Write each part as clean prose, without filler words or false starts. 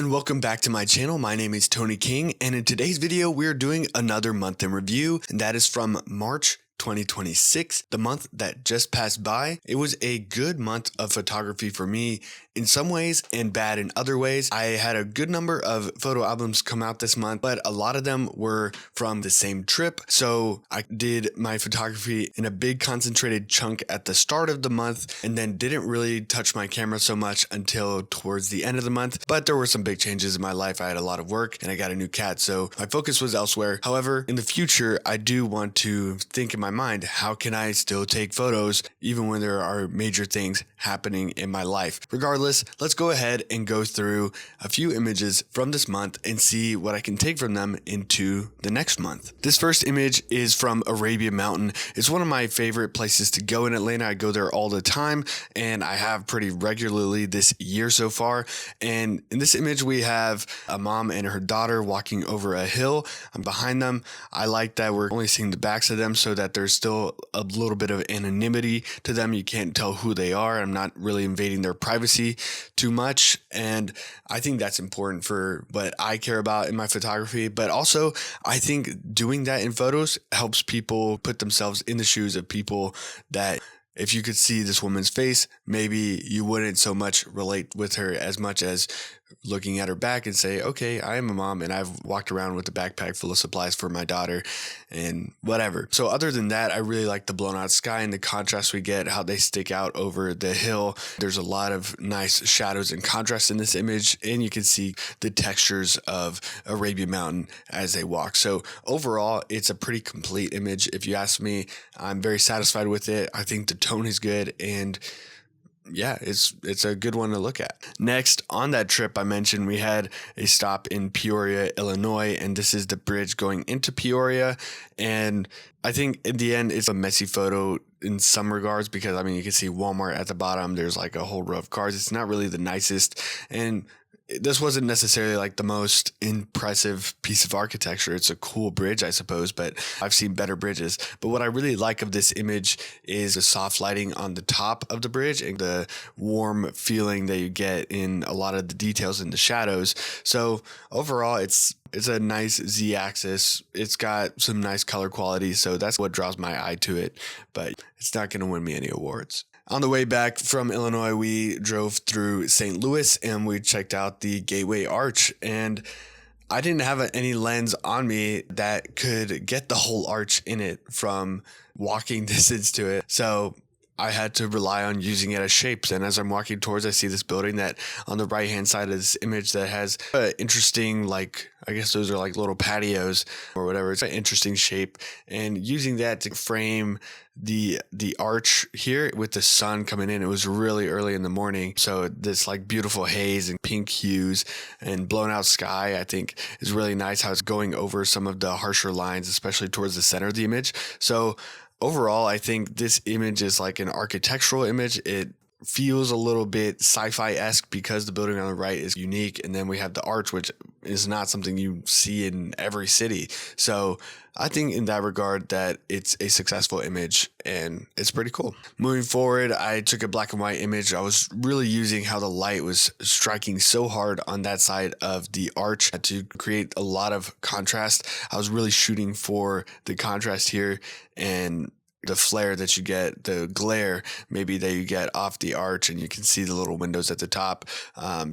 and welcome back to my channel. My name is Tony King, and in today's video we're doing another month in review, and that is from March 2026, the month that just passed by. It was a good month of photography for me in some ways and bad in other ways. I had a good number of photo albums come out this month, but a lot of them were from the same trip. So I did my photography in a big concentrated chunk at the start of the month and then didn't really touch my camera so much until towards the end of the month. But there were some big changes in my life. I had a lot of work and I got a new cat, so my focus was elsewhere. However, in the future, I do want to think in my mind, how can I still take photos even when there are major things happening in my life? Regardless, let's go ahead and go through a few images from this month and see what I can take from them into the next month. This first image is from Arabian Mountain. It's one of my favorite places to go in Atlanta. I go there all the time and I have pretty regularly this year so far. And in this image, we have a mom and her daughter walking over a hill. I'm behind them. I like that we're only seeing the backs of them so that there's still a little bit of anonymity to them. You can't tell who they are. I'm not really invading their privacy too much, and I think that's important for what I care about in my photography. But also, I think doing that in photos helps people put themselves in the shoes of people that, if you could see this woman's face, maybe you wouldn't so much relate with her as much as looking at her back and say, okay, I am a mom and I've walked around with a backpack full of supplies for my daughter and whatever. So other than that, I really like the blown out sky and the contrast we get, how they stick out over the hill. There's a lot of nice shadows and contrast in this image, and you can see the textures of Arabian Mountain as they walk. So overall, it's a pretty complete image. If you ask me, I'm very satisfied with it. I think the tone is good, and yeah, it's a good one to look at. Next, on that trip I mentioned, we had a stop in Peoria, Illinois, and this is the bridge going into Peoria. And I think in the end, it's a messy photo in some regards because, I mean, you can see Walmart at the bottom. There's like a whole row of cars. It's not really the nicest, and this wasn't necessarily like the most impressive piece of architecture. It's a cool bridge, I suppose, but I've seen better bridges. But what I really like of this image is the soft lighting on the top of the bridge and the warm feeling that you get in a lot of the details in the shadows. So overall, it's a nice Z-axis. It's got some nice color quality, so that's what draws my eye to it, but it's not going to win me any awards. On the way back from Illinois, we drove through St. Louis and we checked out the Gateway Arch, and I didn't have any lens on me that could get the whole arch in it from walking distance to it. So I had to rely on using it as shapes. And as I'm walking towards, I see this building that on the right hand side of this image that has an interesting, like, I guess those are like little patios or whatever. It's an interesting shape, and using that to frame the arch here with the sun coming in. It was really early in the morning, so this like beautiful haze and pink hues and blown out sky, I think is really nice how it's going over some of the harsher lines, especially towards the center of the image. So overall, I think this image is like an architectural image. It feels a little bit sci-fi-esque because the building on the right is unique, and then we have the arch, which is not something you see in every city. So I think in that regard that it's a successful image and it's pretty cool. Moving forward, I took a black and white image. I was really using how the light was striking so hard on that side of the arch to create a lot of contrast. I was really shooting for the contrast here and the flare that you get, the glare maybe that you get off the arch, and you can see the little windows at the top.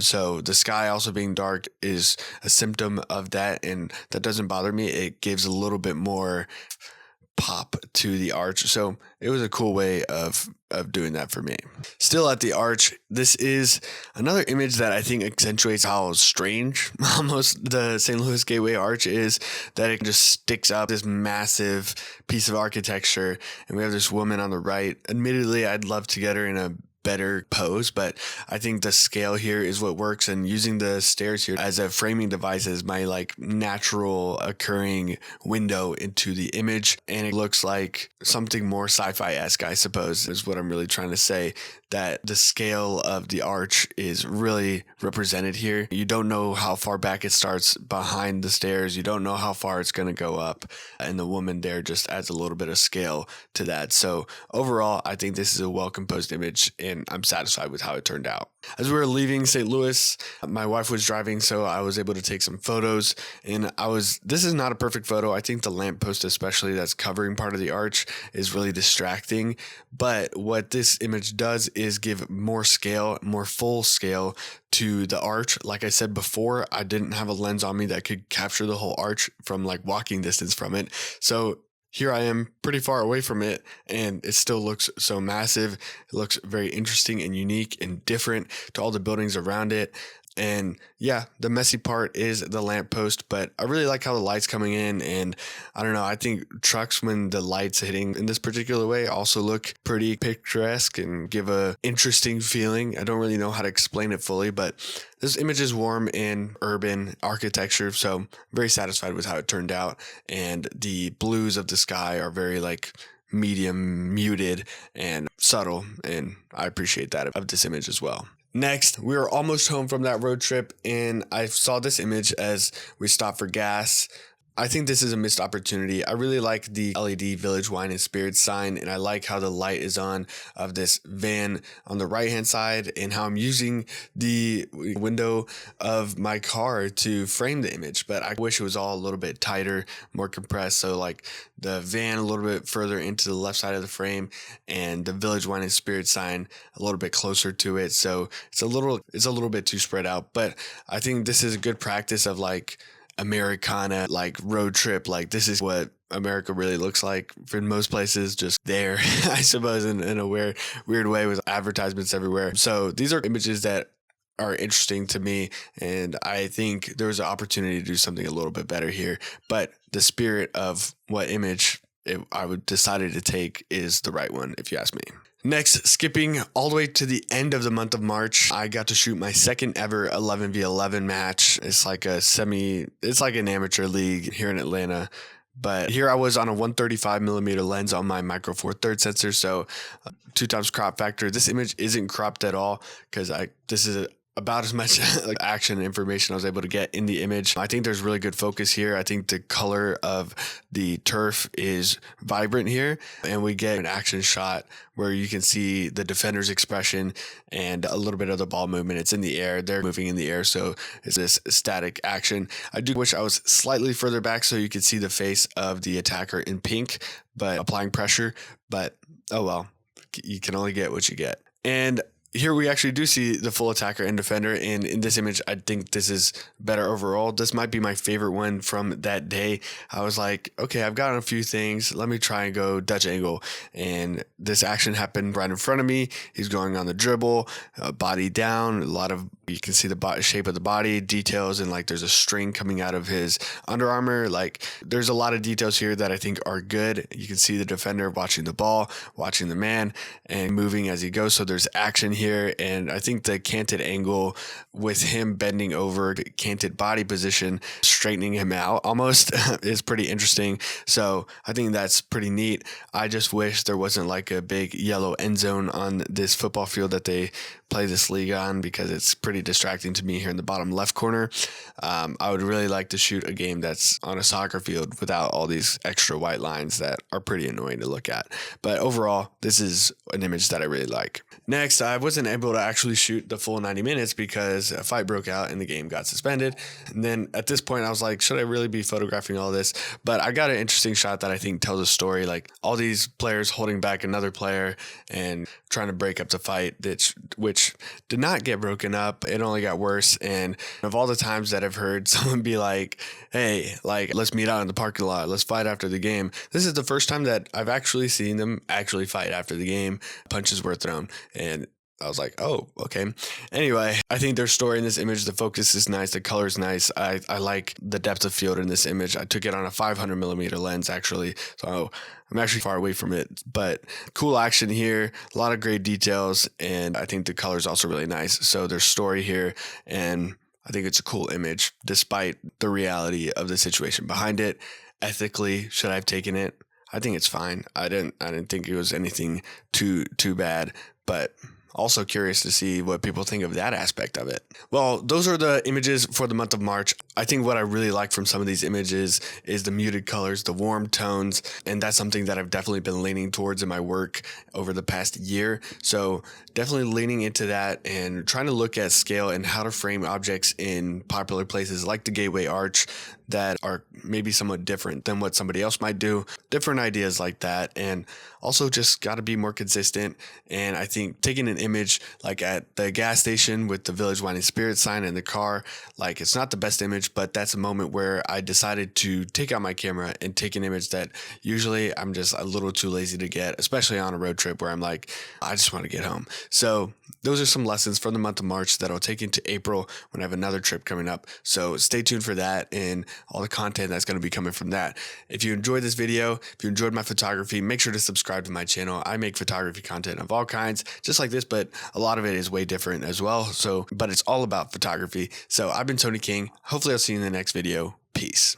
So the sky also being dark is a symptom of that, and that doesn't bother me. It gives a little bit more pop to the arch. So it was a cool way of doing that for me. Still at the arch, this is another image that I think accentuates how strange almost the St. Louis Gateway Arch is, that it just sticks up this massive piece of architecture. And we have this woman on the right. Admittedly, I'd love to get her in a better pose, but I think the scale here is what works, and using the stairs here as a framing device is my like natural occurring window into the image, and it looks like something more sci-fi-esque, I suppose, is what I'm really trying to say, that the scale of the arch is really represented here. You don't know how far back it starts behind the stairs. You don't know how far it's going to go up, and the woman there just adds a little bit of scale to that. So overall, I think this is a well-composed image, and I'm satisfied with how it turned out. As we were leaving St. Louis, my wife was driving, so I was able to take some photos, and this is not a perfect photo. I think the lamppost, especially that's covering part of the arch, is really distracting. But what this image does is give more scale, more full scale to the arch. Like I said before, I didn't have a lens on me that could capture the whole arch from like walking distance from it. So here I am pretty far away from it, and it still looks so massive. It looks very interesting and unique and different to all the buildings around it. And yeah, the messy part is the lamppost, but I really like how the light's coming in. And I don't know, I think trucks, when the light's hitting in this particular way, also look pretty picturesque and give a interesting feeling. I don't really know how to explain it fully, but this image is warm and urban architecture, so I'm very satisfied with how it turned out. And the blues of the sky are very like medium muted and subtle, and I appreciate that of this image as well. Next, we were almost home from that road trip, and I saw this image as we stopped for gas. I think this is a missed opportunity. I really like the LED Village Wine and Spirits sign, and I like how the light is on of this van on the right-hand side and how I'm using the window of my car to frame the image. But I wish it was all a little bit tighter, more compressed. So like the van a little bit further into the left side of the frame and the Village Wine and Spirits sign a little bit closer to it. So it's a little bit too spread out. But I think this is a good practice of like Americana, like road trip. Like this is what America really looks like for most places, just there, I suppose, in a weird way with advertisements everywhere. So these are images that are interesting to me, and I think there's an opportunity to do something a little bit better here. But the spirit of what image I would decided to take is the right one, if you ask me. Next, skipping all the way to the end of the month of March, I got to shoot my second ever 11v11 match. It's like an amateur league here in Atlanta. But here I was on a 135mm lens on my Micro Four Thirds sensor, so 2x crop factor. This image isn't cropped at all because this is about as much like action and information I was able to get in the image. I think there's really good focus here. I think the color of the turf is vibrant here, and we get an action shot where you can see the defender's expression and a little bit of the ball movement. It's in the air. They're moving in the air, so it's this static action. I do wish I was slightly further back so you could see the face of the attacker in pink, but applying pressure. But oh well, you can only get what you get. And here we actually do see the full attacker and defender, and in this image, I think this is better overall. This might be my favorite one from that day. I was like, okay, I've gotten a few things. Let me try and go Dutch angle. And this action happened right in front of me. He's going on the dribble, body down, you can see the shape of the body, details, and like there's a string coming out of his Under Armour. Like there's a lot of details here that I think are good. You can see the defender watching the ball, watching the man, and moving as he goes. So there's action here, and I think the canted angle with him bending over, canted body position, straightening him out almost is pretty interesting. So I think that's pretty neat. I just wish there wasn't like a big yellow end zone on this football field that they play this league on, because it's pretty distracting to me here in the bottom left corner. I would really like to shoot a game that's on a soccer field without all these extra white lines that are pretty annoying to look at. But overall, this is an image that I really like. Next, I wasn't able to actually shoot the full 90 minutes because a fight broke out and the game got suspended. And then at this point, I was like, should I really be photographing all this? But I got an interesting shot that I think tells a story, like all these players holding back another player and trying to break up the fight, which did not get broken up. It only got worse. And of all the times that I've heard someone be like, hey, like, let's meet out in the parking lot, let's fight after the game, this is the first time that I've actually seen them actually fight after the game. Punches were thrown, and I was like, oh, okay. Anyway, I think their story in this image, the focus is nice, the color is nice. I like the depth of field in this image. I took it on a 500mm lens, actually, so I'm actually far away from it. But cool action here, a lot of great details, and I think the color is also really nice. So there's story here, and I think it's a cool image, despite the reality of the situation behind it. Ethically, should I have taken it? I think it's fine. I didn't think it was anything too bad, but Also curious to see what people think of that aspect of it. Well, those are the images for the month of March. I think what I really like from some of these images is the muted colors, the warm tones, and that's something that I've definitely been leaning towards in my work over the past year. So definitely leaning into that and trying to look at scale and how to frame objects in popular places like the Gateway Arch that are maybe somewhat different than what somebody else might do. Different ideas like that. And also just got to be more consistent. And I think taking an image like at the gas station with the Village Wine and Spirit sign in the car, like it's not the best image, but that's a moment where I decided to take out my camera and take an image that usually I'm just a little too lazy to get, especially on a road trip where I'm like, I just want to get home. So those are some lessons from the month of March that I'll take into April when I have another trip coming up. So stay tuned for that and all the content that's going to be coming from that. If you enjoyed this video, if you enjoyed my photography, make sure to subscribe to my channel. I make photography content of all kinds, just like this, but a lot of it is way different as well. So, but it's all about photography. So I've been Tony King. Hopefully I'll see you in the next video. Peace.